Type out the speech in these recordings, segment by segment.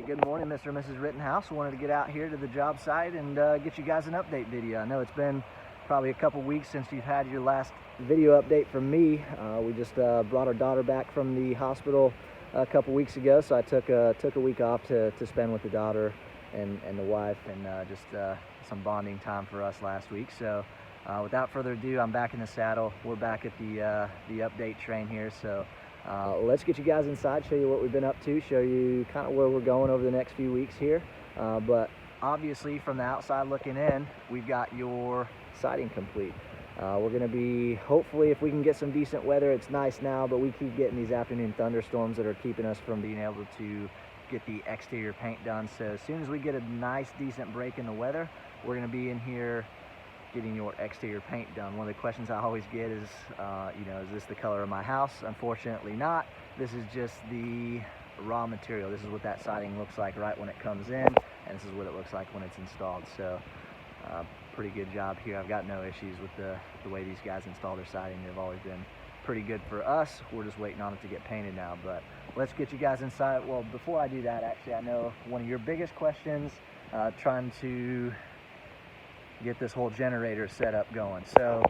Hey, good morning, Mr. and Mrs. Rittenhouse. Wanted to get out here to the job site and get you guys an update video. I know it's been probably a couple weeks since you've had your last video update from me. We just brought our daughter back from the hospital a couple weeks ago, so I took a week off to spend with the daughter and the wife, and just some bonding time for us last week. So without further ado, I'm back in the saddle. We're back at the update train here, so let's get you guys inside, show you what we've been up to, show you kind of where we're going over the next few weeks here. But obviously from the outside looking in, we've got your siding complete. We're going to be, hopefully, if we can get some decent weather. It's nice now, but we keep getting these afternoon thunderstorms that are keeping us from being able to get the exterior paint done. So as soon as we get a nice decent break in the weather, we're going to be in here getting your exterior paint done. One of the questions I always get is, is this the color of my house? Unfortunately not. This is just the raw material. This is what that siding looks like right when it comes in, and this is what it looks like when it's installed. So pretty good job here. I've got no issues with the way these guys install their siding. They've always been pretty good for us. We're just waiting on it to get painted now, but let's get you guys inside. Well, before I do that, actually, I know one of your biggest questions, trying to get this whole generator set up going. So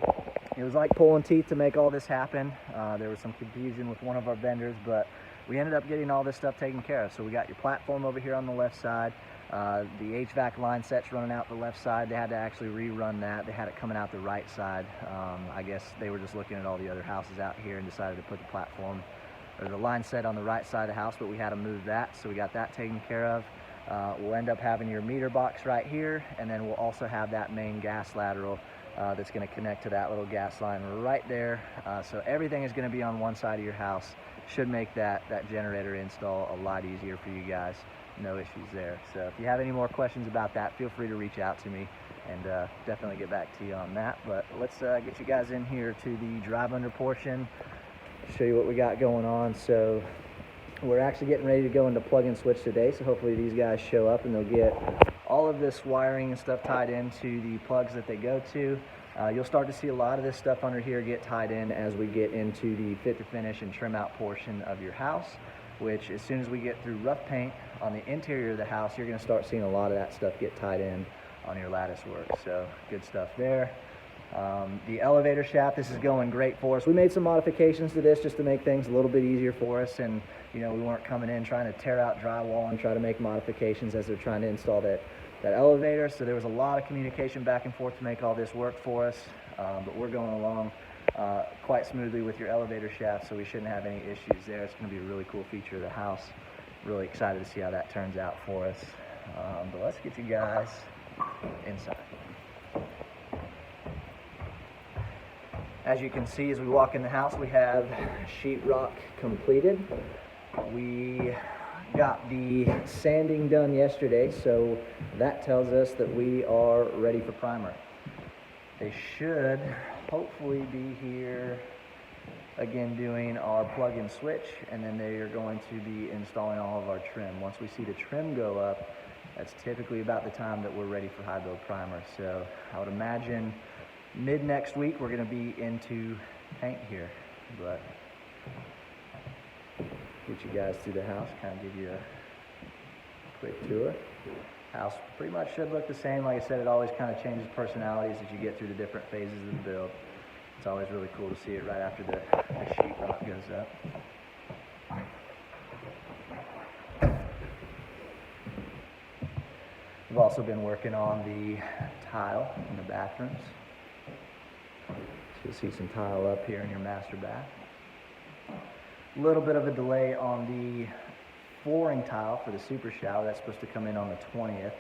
it was like pulling teeth to make all this happen. There was some confusion with one of our vendors, but we ended up getting all this stuff taken care of. So we got your platform over here on the left side. The HVAC line set's running out the left side. They had to actually rerun that. They had it coming out the right side. I guess they were just looking at all the other houses out here and decided to put the platform or the line set on the right side of the house, but we had to move that. So we got that taken care of. We'll end up having your meter box right here, and then we'll also have that main gas lateral that's going to connect to that little gas line right there. So everything is going to be on one side of your house. Should make that generator install a lot easier for you guys. No issues there. So if you have any more questions about that, feel free to reach out to me, and definitely get back to you on that. But let's get you guys in here to the drive under portion, show you what we got going on. So we're actually getting ready to go into plug and switch today, so hopefully these guys show up and they'll get all of this wiring and stuff tied into the plugs that they go to. You'll start to see a lot of this stuff under here get tied in as we get into the fit to finish and trim out portion of your house, which as soon as we get through rough paint on the interior of the house, you're going to start seeing a lot of that stuff get tied in on your lattice work. So good stuff there. The elevator shaft, this is going great for us. We made some modifications to this just to make things a little bit easier for us, and we weren't coming in trying to tear out drywall and try to make modifications as they're trying to install that elevator. So there was a lot of communication back and forth to make all this work for us, but we're going along quite smoothly with your elevator shaft, so we shouldn't have any issues there. It's going to be a really cool feature of the house. Really excited to see how that turns out for us. But let's get you guys inside. As you can see, as we walk in the house, we have sheetrock completed. We got the sanding done yesterday, so that tells us that we are ready for primer. They should hopefully be here again doing our plug and switch, and then they are going to be installing all of our trim. Once we see the trim go up, that's typically about the time that we're ready for high build primer. So I would imagine mid next week we're going to be into paint here. But get you guys through the house, kind of give you a quick tour. House pretty much should look the same. Like I said, it always kind of changes personalities as you get through the different phases of the build. It's always really cool to see it right after the sheetrock goes up. We've also been working on the tile in the bathrooms. So you'll see some tile up here in your master bath. A little bit of a delay on the flooring tile for the super shower. That's supposed to come in on the 20th.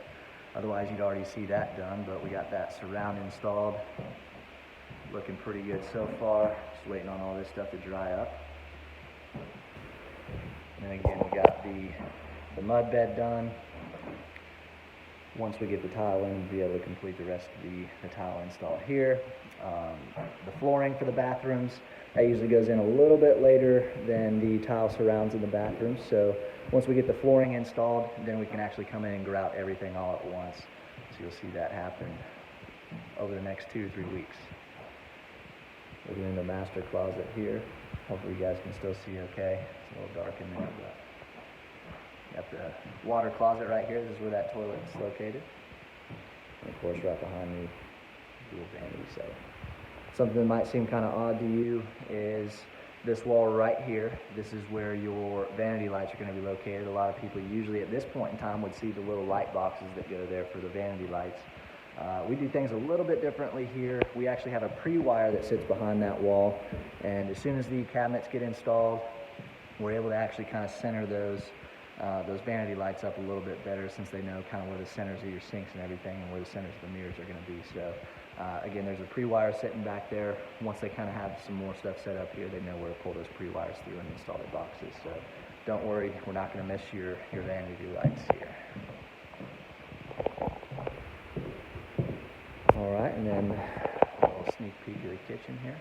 Otherwise, you'd already see that done, but we got that surround installed. Looking pretty good so far. Just waiting on all this stuff to dry up. And then again, we got the mud bed done. Once we get the tile in, we'll be able to complete the rest of the tile install here. The flooring for the bathrooms, that usually goes in a little bit later than the tile surrounds in the bathrooms. So once we get the flooring installed, then we can actually come in and grout everything all at once. So you'll see that happen over the next 2 to 3 weeks. Looking in the master closet here. Hopefully you guys can still see okay. It's a little dark in there, but Got the water closet right here. This is where that toilet is located. And of course, right behind me, dual vanity. So something that might seem kind of odd to you is this wall right here. This is where your vanity lights are going to be located. A lot of people usually at this point in time would see the little light boxes that go there for the vanity lights. We do things a little bit differently here. We actually have a pre-wire that sits behind that wall, and as soon as the cabinets get installed, we're able to actually kind of center those vanity lights up a little bit better, since they know kind of where the centers of your sinks and everything and where the centers of the mirrors are going to be. So again, there's a pre-wire sitting back there. Once they kind of have some more stuff set up here, they know where to pull those pre-wires through and install their boxes. So don't worry, we're not going to miss your vanity lights here. All right, and then a little sneak peek of the kitchen here.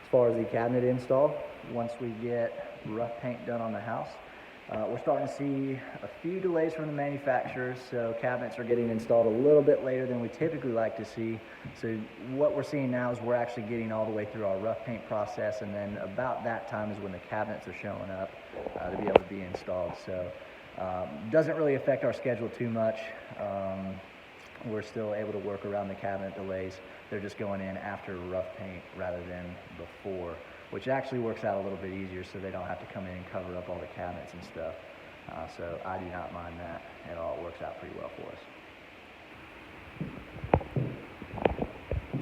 As far as the cabinet install, once we get rough paint done on the house, we're starting to see a few delays from the manufacturers, so cabinets are getting installed a little bit later than we typically like to see. So what we're seeing now is we're actually getting all the way through our rough paint process, and then about that time is when the cabinets are showing up to be able to be installed. So doesn't really affect our schedule too much. We're still able to work around the cabinet delays. They're just going in after rough paint rather than before, which actually works out a little bit easier, so they don't have to come in and cover up all the cabinets and stuff. So I do not mind that at all. It works out pretty well for us.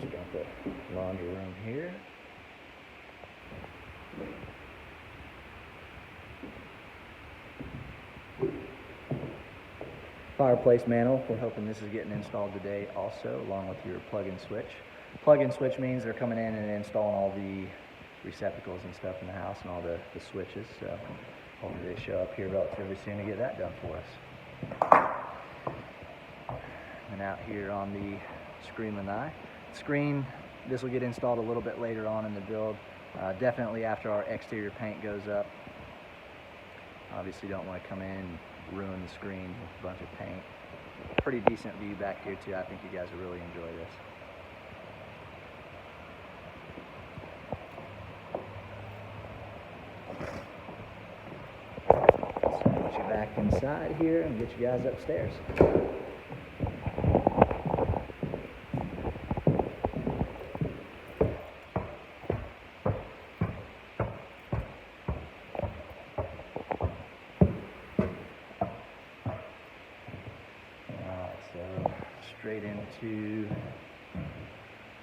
Just got the laundry room here. Fireplace mantle, we're hoping this is getting installed today also, along with your plug-in switch. Plug-in switch means they're coming in and installing all the receptacles and stuff in the house and all the switches. So hopefully they show up here relatively soon to get that done for us. And out here on the screen lanai. Screen, this will get installed a little bit later on in the build. Definitely after our exterior paint goes up. Obviously don't want to come in and ruin the screen with a bunch of paint. Pretty decent view back here too. I think you guys will really enjoy this. So get you back inside here and get you guys upstairs. So straight into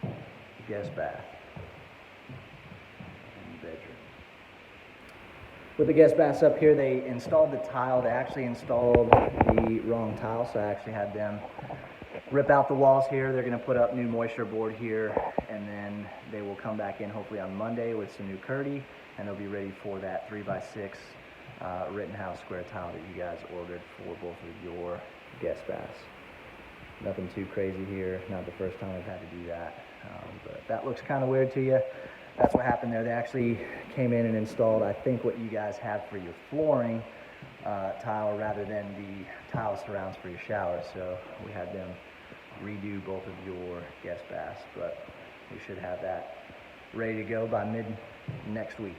the guest bath and bedroom. With the guest baths up here, they installed the tile. They actually installed the wrong tile, so I actually had them rip out the walls here. They're going to put up new moisture board here, and then they will come back in hopefully on Monday with some new Kerdi, and they'll be ready for that 3x6 Rittenhouse square tile that you guys ordered for both of your guest baths. Nothing too crazy here. Not the first time I've had to do that. But if that looks kind of weird to you, that's what happened there. They actually came in and installed, I think, what you guys have for your flooring tile rather than the tile surrounds for your shower. So we had them redo both of your guest baths, but we should have that ready to go by mid next week.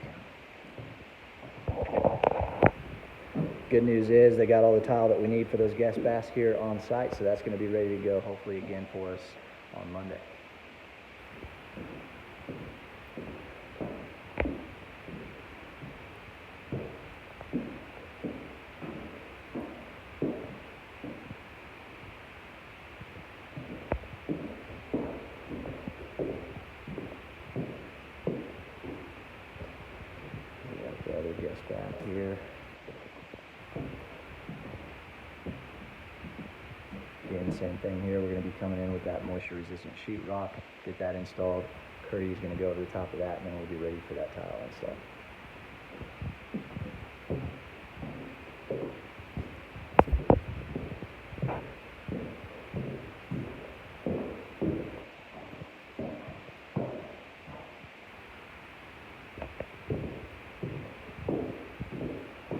Good news is they got all the tile that we need for those guest baths here on site, so that's going to be ready to go hopefully again for us on Monday. We got the other guest bath here. Again, same thing here. We're going to be coming in with that moisture resistant sheetrock, get that installed. Kerdi is going to go over the top of that, and then we'll be ready for that tile install.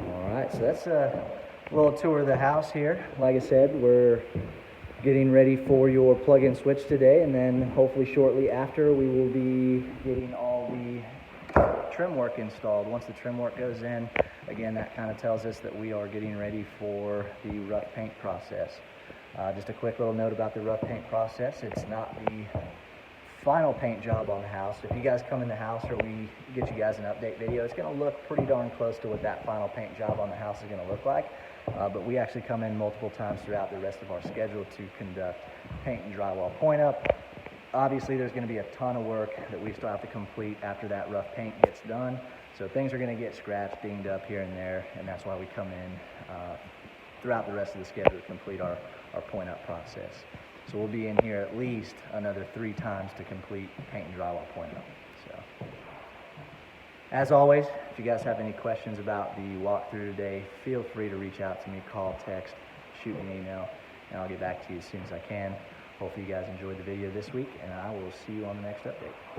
Alright, so that's a little tour of the house here. Like I said, we're getting ready for your plug-in switch today, and then hopefully shortly after we will be getting all the trim work installed. Once the trim work goes in, again, that kind of tells us that we are getting ready for the rough paint process. Just a quick little note about the rough paint process. It's not the final paint job on the house. If you guys come in the house or we get you guys an update video, it's going to look pretty darn close to what that final paint job on the house is going to look like. But we actually come in multiple times throughout the rest of our schedule to conduct paint and drywall point up. Obviously, there's going to be a ton of work that we still have to complete after that rough paint gets done. So things are going to get scratched, dinged up here and there, and that's why we come in throughout the rest of the schedule to complete our point up process. So we'll be in here at least another 3 times to complete paint and drywall point up. So, as always, if you guys have any questions about the walkthrough today, feel free to reach out to me, call, text, shoot me an email, and I'll get back to you as soon as I can. Hopefully you guys enjoyed the video this week, and I will see you on the next update.